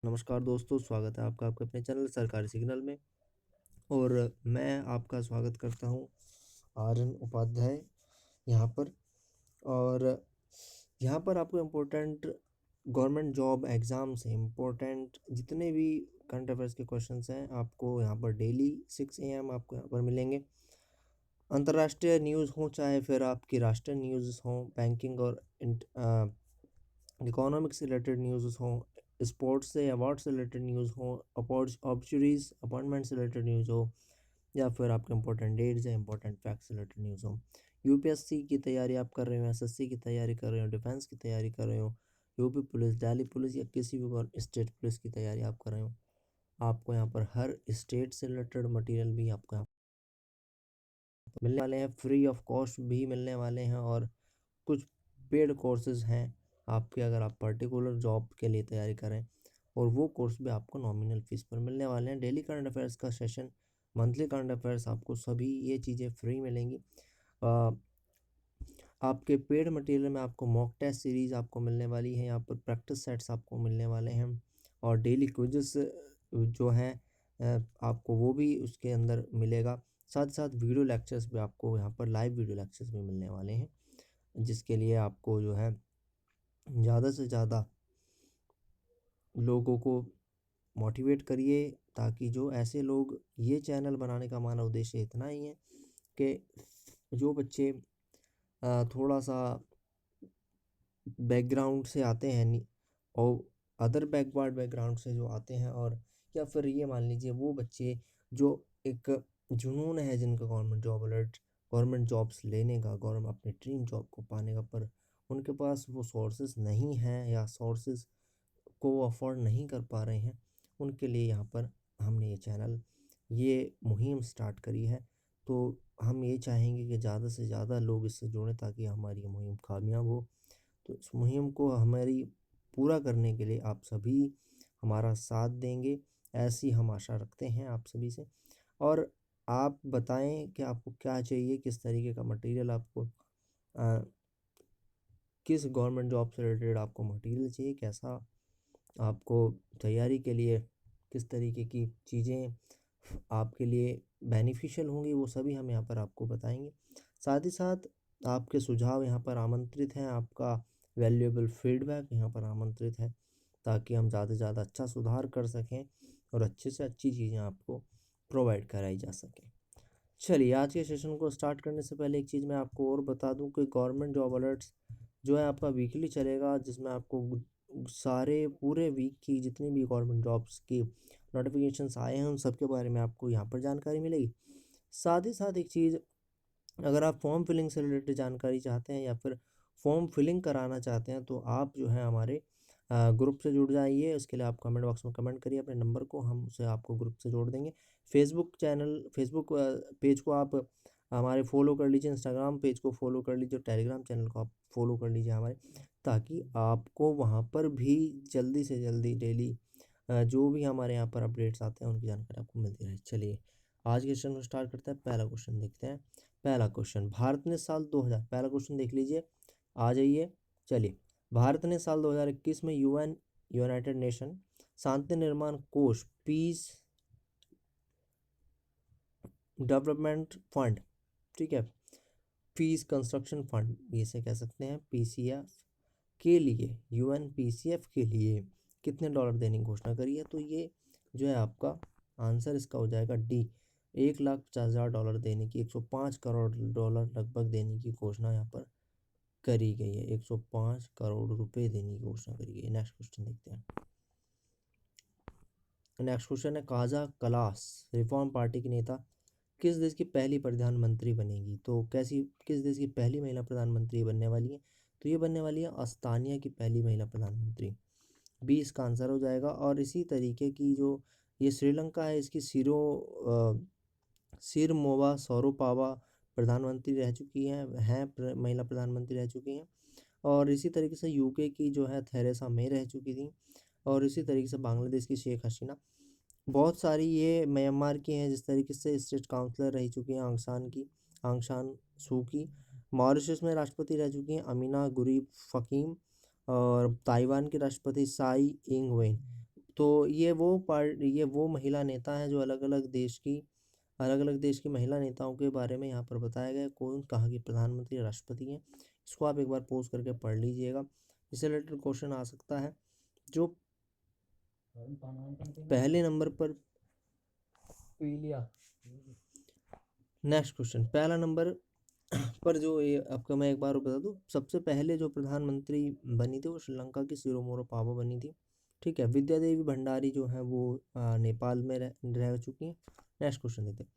नमस्कार दोस्तों, स्वागत है आपका आपके अपने चैनल सरकारी सिग्नल में। और मैं आपका स्वागत करता हूँ आर्यन उपाध्याय यहाँ पर। और यहाँ पर आपको इम्पोर्टेंट गवर्नमेंट जॉब एग्ज़ाम से इम्पोर्टेंट जितने भी करंट अफेयर्स के क्वेश्चंस हैं आपको यहाँ पर डेली 6 AM आपको यहाँ पर मिलेंगे। अंतर्राष्ट्रीय न्यूज़ हो चाहे फिर आपकी राष्ट्रीय न्यूज़ हों, बैंकिंग और इकोनॉमिक्स से रिलेटेड न्यूज़ हों, स्पोर्ट्स से अवार्ड से रिलेटेड न्यूज़ हो, अपॉर्चुनिटीज़ अपॉइंटमेंट से रिलेटेड न्यूज़ हो, या फिर आपके इंपॉर्टेंट डेट्स या इंपॉर्टेंट फैक्ट्स से रिलेटेड न्यूज़ हो। यूपीएससी की तैयारी आप कर रहे हो, एसएससी की तैयारी कर रहे हो, डिफेंस की तैयारी कर रहे हो, यूपी पुलिस, दिल्ली पुलिस या किसी भी स्टेट पुलिस की तैयारी आप कर रहे हो, आपको यहाँ पर हर स्टेट से रिलेटेड मटेरियल भी आपको यहाँ पर मिलने वाले हैं। फ्री ऑफ कॉस्ट भी मिलने वाले हैं और कुछ पेड कोर्सेज हैं आपके, अगर आप पर्टिकुलर जॉब के लिए तैयारी करें, और वो कोर्स भी आपको नॉमिनल फीस पर मिलने वाले हैं। डेली करंट अफेयर्स का सेशन, मंथली करंट अफेयर्स, आपको सभी ये चीज़ें फ्री मिलेंगी। आपके पेड मटेरियल में आपको मॉक टेस्ट सीरीज़ आपको मिलने वाली है, यहाँ पर प्रैक्टिस सेट्स आपको मिलने वाले हैं, और डेली क्विज़ेस जो हैं आपको वो भी उसके अंदर मिलेगा। साथ साथ वीडियो लेक्चर्स भी आपको यहाँ पर लाइव वीडियो लेक्चर्स भी मिलने वाले हैं, जिसके लिए आपको जो है ज़्यादा से ज़्यादा लोगों को मोटिवेट करिए, ताकि जो ऐसे लोग, ये चैनल बनाने का हमारा उद्देश्य इतना ही है कि जो बच्चे थोड़ा सा बैकग्राउंड से आते हैं और अदर बैकवर्ड बैकग्राउंड से जो आते हैं, और या फिर ये मान लीजिए वो बच्चे जो एक जुनून है जिनका government job alert, government jobs लेने का, गवर्नमेंट अपने ड्रीम जॉब को पाने का, पर उनके पास वो सोर्सेज नहीं हैं या सोर्सेज को वो अफोर्ड नहीं कर पा रहे हैं, उनके लिए यहाँ पर हमने ये मुहिम स्टार्ट करी है। तो हम ये चाहेंगे कि ज़्यादा से ज़्यादा लोग इससे जुड़ें, ताकि हमारी ये मुहिम कामयाब हो। तो इस मुहिम को हमारी पूरा करने के लिए आप सभी हमारा साथ देंगे, ऐसी हम आशा रखते हैं आप सभी से। और आप बताएं कि आपको क्या चाहिए, किस तरीके का मटेरियल आपको, किस गवर्नमेंट जॉब से रिलेटेड आपको मटेरियल चाहिए, कैसा आपको तैयारी के लिए किस तरीके की चीज़ें आपके लिए बेनिफिशियल होंगी, वो सभी हम यहाँ पर आपको बताएंगे। साथ ही साथ आपके सुझाव यहाँ पर आमंत्रित हैं, आपका वैल्यूएबल फीडबैक यहाँ पर आमंत्रित है, ताकि हम ज़्यादा से ज़्यादा अच्छा सुधार कर सकें और अच्छे से अच्छी चीज़ें आपको प्रोवाइड कराई जा सकें। चलिए, आज के सेशन को स्टार्ट करने से पहले एक चीज़ मैं आपको और बता दूं कि गवर्नमेंट जॉब अलर्ट्स जो है आपका वीकली चलेगा, जिसमें आपको सारे पूरे वीक की जितनी भी गवर्नमेंट जॉब्स की नोटिफिकेशंस आए हैं उन सब के बारे में आपको यहाँ पर जानकारी मिलेगी। साथ ही साथ एक चीज़, अगर आप फॉर्म फिलिंग से रिलेटेड जानकारी चाहते हैं या फिर फॉर्म फिलिंग कराना चाहते हैं, तो आप जो है हमारे ग्रुप से जुड़ जाइए। उसके लिए आप कमेंट बॉक्स में कमेंट करिए अपने नंबर को, हम उसे आपको ग्रुप से जोड़ देंगे। फेसबुक पेज को आप हमारे फॉलो कर लीजिए, इंस्टाग्राम पेज को फॉलो कर लीजिए, टेलीग्राम चैनल को आप फॉलो कर लीजिए हमारे, ताकि आपको वहाँ पर भी जल्दी से जल्दी डेली जो भी हमारे यहाँ पर अपडेट्स आते हैं उनकी जानकारी आपको मिलती रहे। चलिए, आज के सेशन को स्टार्ट करते हैं। पहला क्वेश्चन देखते हैं। पहला क्वेश्चन, भारत ने साल 2000, पहला क्वेश्चन देख लीजिए, आ जाइए। चलिए, भारत ने साल 2021 में यूनाइटेड नेशन शांति निर्माण कोष, पीस डेवलपमेंट फंड, ठीक है, पीस कंस्ट्रक्शन फंड इसे कह सकते हैं, पीसीएफ के लिए, यूएनपीसीएफ के लिए कितने डॉलर देने की घोषणा करी है? तो ये जो है आपका आंसर इसका हो जाएगा डी, 1,50,000 डॉलर देने की, 105 करोड़ डॉलर लगभग देने की घोषणा यहाँ पर करी गई है। 105 करोड़ रुपए देने की घोषणा करी गई है। नेक्स्ट क्वेश्चन देखते हैं। नेक्स्ट क्वेश्चन है, काजा कलास रिफॉर्म पार्टी की नेता किस देश की पहली प्रधानमंत्री बनेगी? तो किस देश की पहली महिला प्रधानमंत्री बनने वाली है? तो ये बनने वाली है अस्तानिया की पहली महिला प्रधानमंत्री। बी इसका आंसर हो जाएगा। और इसी तरीके की जो ये श्रीलंका है, इसकी सिरमोवा सोरोपावा प्रधानमंत्री रह चुकी हैं महिला प्रधानमंत्री रह चुकी हैं। और इसी तरीके से यूके की जो है थेरेसा मे रह चुकी थी। और इसी तरीके से बांग्लादेश की शेख हसीना, बहुत सारी ये म्यांमार की हैं, जिस तरीके से स्टेट काउंसलर रह चुकी हैं आंग सान सू की। मॉरिशस में राष्ट्रपति रह चुकी हैं अमीना गुरीब फ़कीम। और ताइवान के राष्ट्रपति साई इंग वेन। तो ये वो महिला नेता है जो अलग अलग देश की महिला नेताओं के बारे में यहाँ पर बताया गया है। कौन कहाँ की प्रधानमंत्री राष्ट्रपति हैं, इसको आप एक बार पॉज करके पढ़ लीजिएगा। इससे रिलेटेड क्वेश्चन आ सकता है। जो पहले नंबर पर नेक्स्ट क्वेश्चन, पहला नंबर पर जो ये आपका मैं एक बार बता दूं, सबसे पहले जो प्रधानमंत्री बनी थी वो श्रीलंका की सिरोमोरो पाबा बनी थी। ठीक है, विद्या देवी भंडारी जो है वो नेपाल में रह चुकी हैं। नेक्स्ट क्वेश्चन देते हैं,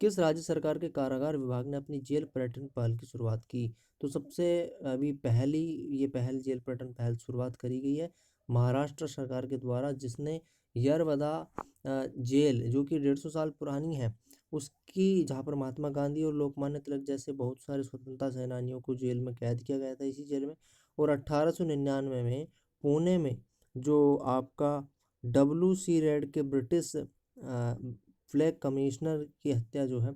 किस राज्य सरकार के कारागार विभाग ने अपनी जेल पर्यटन पहल की शुरुआत की? तो सबसे अभी ये पहल जेल पर्यटन पहल शुरुआत करी गई है महाराष्ट्र सरकार के द्वारा, जिसने यरवदा जेल जो कि 150 साल पुरानी है उसकी, जहाँ पर महात्मा गांधी और लोकमान्य तिलक जैसे बहुत सारे स्वतंत्रता सेनानियों को जेल में कैद किया गया था इसी जेल में। और 1899 में पुणे में जो आपका WC रेड के ब्रिटिश फ्लैग कमिश्नर की हत्या जो है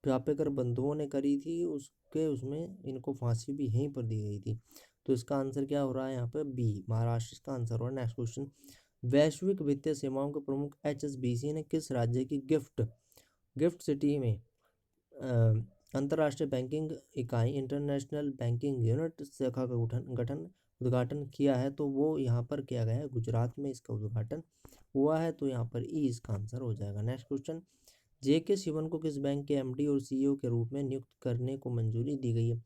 व्यापेकर बंधुओं ने करी थी, उसमें इनको फांसी भी यहीं पर दी गई थी। तो इसका आंसर क्या हो रहा है यहाँ पे? बी, महाराष्ट्र इसका आंसर हो रहा है। नेक्स्ट क्वेश्चन, वैश्विक वित्तीय सेवाओं के प्रमुख HSBC ने किस राज्य की गिफ्ट सिटी में अंतर्राष्ट्रीय बैंकिंग इकाई इंटरनेशनल बैंकिंग यूनिट शाखा का उद्घाटन किया है? तो वो यहाँ पर किया गया है गुजरात में, इसका उद्घाटन हुआ है। तो यहाँ पर ई इसका आंसर हो जाएगा। नेक्स्ट क्वेश्चन, JK शिवन को किस बैंक के MD और CEO के रूप में नियुक्त करने को मंजूरी दी गई है?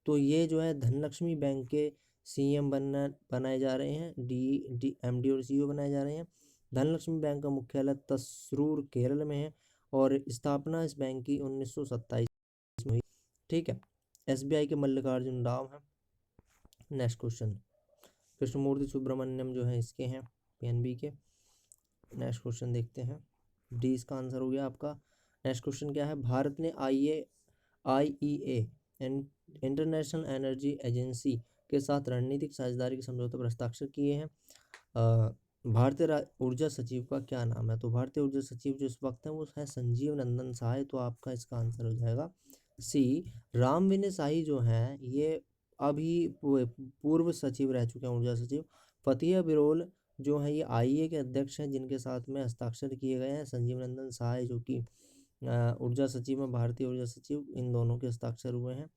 तो ये जो है धनलक्ष्मी बैंक के CM बनाए जा रहे हैं, MD और CEO बनाए जा रहे हैं। धनलक्ष्मी बैंक का मुख्यालय तस्रूर केरल में है और स्थापना इस बैंक की 1927 में हुई। ठीक है, SBI के मल्लिकार्जुन राव हैं। नेक्स्ट क्वेश्चन, कृष्णमूर्ति सुब्रमण्यम जो है इसके हैं PNB के। नेक्स्ट क्वेश्चन देखते हैं, डी इसका आंसर हो गया आपका। नेक्स्ट क्वेश्चन क्या है, भारत ने IEA इंटरनेशनल एनर्जी एजेंसी के साथ रणनीतिक साझेदारी के समझौते पर हस्ताक्षर किए हैं। भारतीय ऊर्जा सचिव का क्या नाम है? तो भारतीय ऊर्जा सचिव जो इस वक्त है वो है संजीव नंदन साय। तो आपका इसका आंसर हो जाएगा सी, राम विनय साही जो हैं ये अभी पूर्व सचिव रह चुके हैं, ऊर्जा सचिव। फतिया बिरोल जो है ये IEA के अध्यक्ष हैं, जिनके साथ में हस्ताक्षर किए गए हैं। संजीव नंदन सहाय जो कि ऊर्जा सचिव में, भारतीय ऊर्जा सचिव, इन दोनों के हस्ताक्षर हुए हैं।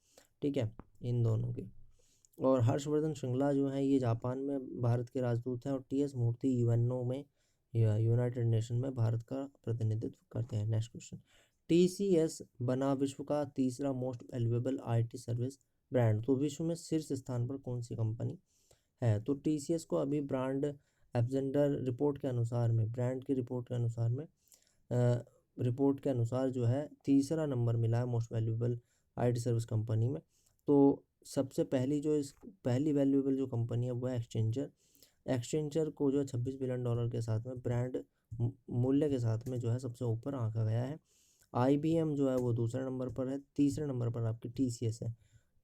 ठीक है, इन दोनों के। और हर्षवर्धन श्रृंगला जो है ये जापान में भारत के राजदूत हैं। और TS मूर्ति UNO में या यूनाइटेड नेशन में भारत का प्रतिनिधित्व करते हैं। नेक्स्ट क्वेश्चन, TCS बना विश्व का तीसरा most valuable IT service brand. तो विश्व में शीर्ष स्थान पर कौन सी कंपनी है? तो TCS को अभी ब्रांड एब्जेंडर रिपोर्ट के अनुसार में, ब्रांड की रिपोर्ट के अनुसार जो है तीसरा नंबर मिला है most valuable IT service company में। तो सबसे पहली वैल्यूएबल जो कंपनी है वो है एक्सचेंजर को जो है $26 बिलियन के साथ में ब्रांड मूल्य के साथ में जो है सबसे ऊपर आंका गया है। IBM जो है वो दूसरे नंबर पर है, तीसरे नंबर पर आपकी TCS है,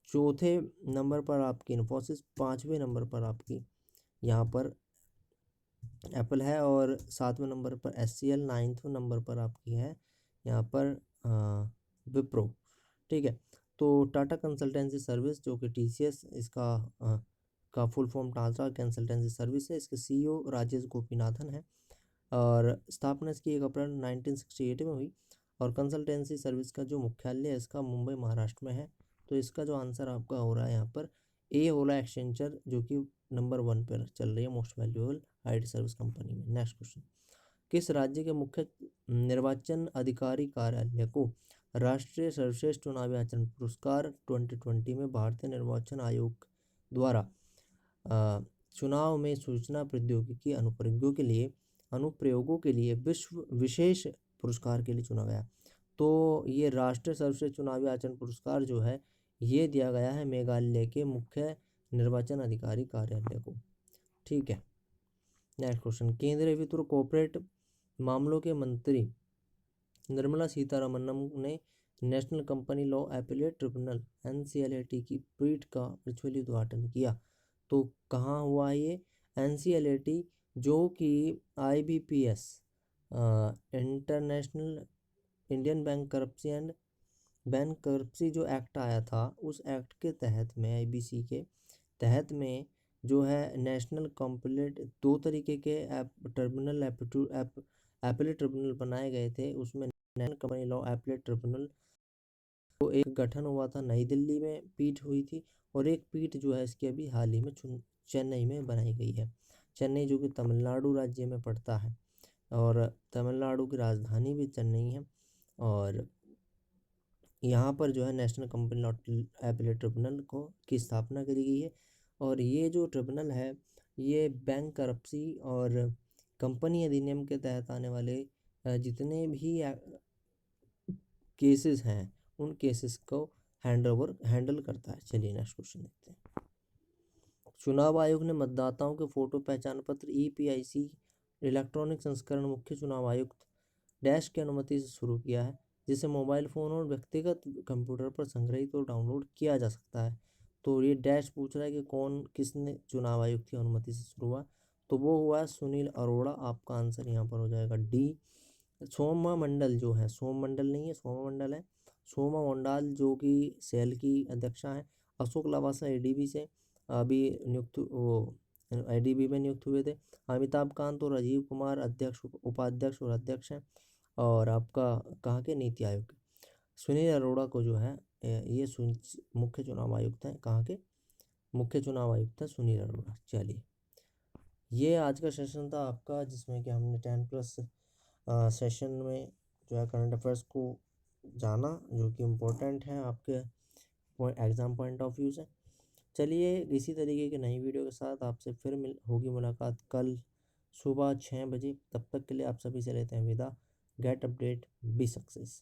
चौथे नंबर पर आपकी इन्फोसिस, पाँचवें नंबर पर आपकी यहाँ पर एप्पल है और सातवें नंबर पर HCL, नाइन्थ नंबर पर आपकी है यहाँ पर विप्रो। ठीक है, तो टाटा कंसल्टेंसी सर्विस जो कि TCS का full form Tata consultancy service है, इसके CEO राजेश गोपीनाथन है और स्थापना इसकी 1 अप्रैल 1968 में हुई। और कंसल्टेंसी सर्विस का जो मुख्यालय है इसका मुंबई महाराष्ट्र में है। तो इसका जो आंसर आपका हो रहा है यहाँ पर ए हो रहा है, एक्सचेंजर जो कि नंबर 1 पर चल रही है most valuable IT service company में। नेक्स्ट क्वेश्चन, किस राज्य के मुख्य निर्वाचन अधिकारी कार्यालय को राष्ट्रीय सर्वश्रेष्ठ चुनावी आचरण पुरस्कार 2020 में भारतीय निर्वाचन आयोग द्वारा चुनाव में सूचना प्रौद्योगिकी अनुप्रयोगों के लिए विश्व विशेष पुरस्कार के लिए चुना गया? तो ये राष्ट्रीय सर्वश्रेष्ठ चुनावी आचरण पुरस्कार जो है ये दिया गया है मेघालय के मुख्य निर्वाचन अधिकारी कार्यालय को। ठीक है, नेक्स्ट क्वेश्चन, केंद्रीय वित्त और कॉर्पोरेट मामलों के मंत्री निर्मला सीतारमण ने national company law appellate tribunal NCLAT की पीठ का वर्चुअली उद्घाटन किया। तो कहाँ हुआ ये? NCLAT जो कि IBPS इंटरनेशनल इंडियन बैंक करप्सी जो एक्ट आया था उस एक्ट के तहत में, IBC के तहत में जो है नेशनल कॉम्पलेट 2 तरीके के टर्मिनल एपलेट ट्रिब्यूनल बनाए गए थे। उसमें national company law appellate tribunal को एक गठन हुआ था, नई दिल्ली में पीठ हुई थी, और एक पीठ जो है इसकी अभी हाल ही में चेन्नई में बनाई गई है। चेन्नई जो कि तमिलनाडु राज्य में पड़ता है, और तमिलनाडु की राजधानी भी चेन्नई है। और यहाँ पर जो है national company law appellate tribunal को की स्थापना करी गई है। और ये जो ट्रिब्यूनल है ये बैंक करप्सी और कंपनी अधिनियम के तहत आने वाले जितने भी केसेस हैं उन केसेस को हैंडल करता है। चलिए नेक्स्ट क्वेश्चन देखते हैं। चुनाव आयोग ने मतदाताओं के फोटो पहचान पत्र EPIC इलेक्ट्रॉनिक संस्करण मुख्य चुनाव आयुक्त डैश की अनुमति से शुरू किया है, जिसे मोबाइल फ़ोन और व्यक्तिगत कंप्यूटर पर संग्रहित और डाउनलोड किया जा सकता है। तो ये डैश पूछ रहा है कि किसने चुनाव आयुक्त की अनुमति से शुरू हुआ, तो वो हुआ सुनील अरोड़ा। आपका आंसर यहाँ पर हो जाएगा डी। सोमा मंडल जो है, सोम मंडल नहीं है, सोमा मंडल है, सोमा मंडल जो कि सेल की अध्यक्षा है। अशोक लवासा ADB से अभी नियुक्त वो ADB में नियुक्त हुए थे। अमिताभ कांत और राजीव कुमार अध्यक्ष उपाध्यक्ष और अध्यक्ष हैं, और आपका कहाँ के नीति आयोग के। सुनील अरोड़ा को जो है ये मुख्य चुनाव आयुक्त हैं, कहाँ के मुख्य चुनाव आयुक्त हैं सुनील अरोड़ा। चलिए ये आज का सेशन था आपका, जिसमें कि हमने 10+ सेशन में जो है करंट अफेयर्स को जाना, जो कि इम्पोर्टेंट है आपके एग्ज़ाम पॉइंट ऑफ व्यू से। चलिए इसी तरीके की नई वीडियो के साथ आपसे फिर होगी मुलाकात कल सुबह 6 बजे। तब तक के लिए आप सभी से लेते हैं विदा। Gate update, B success.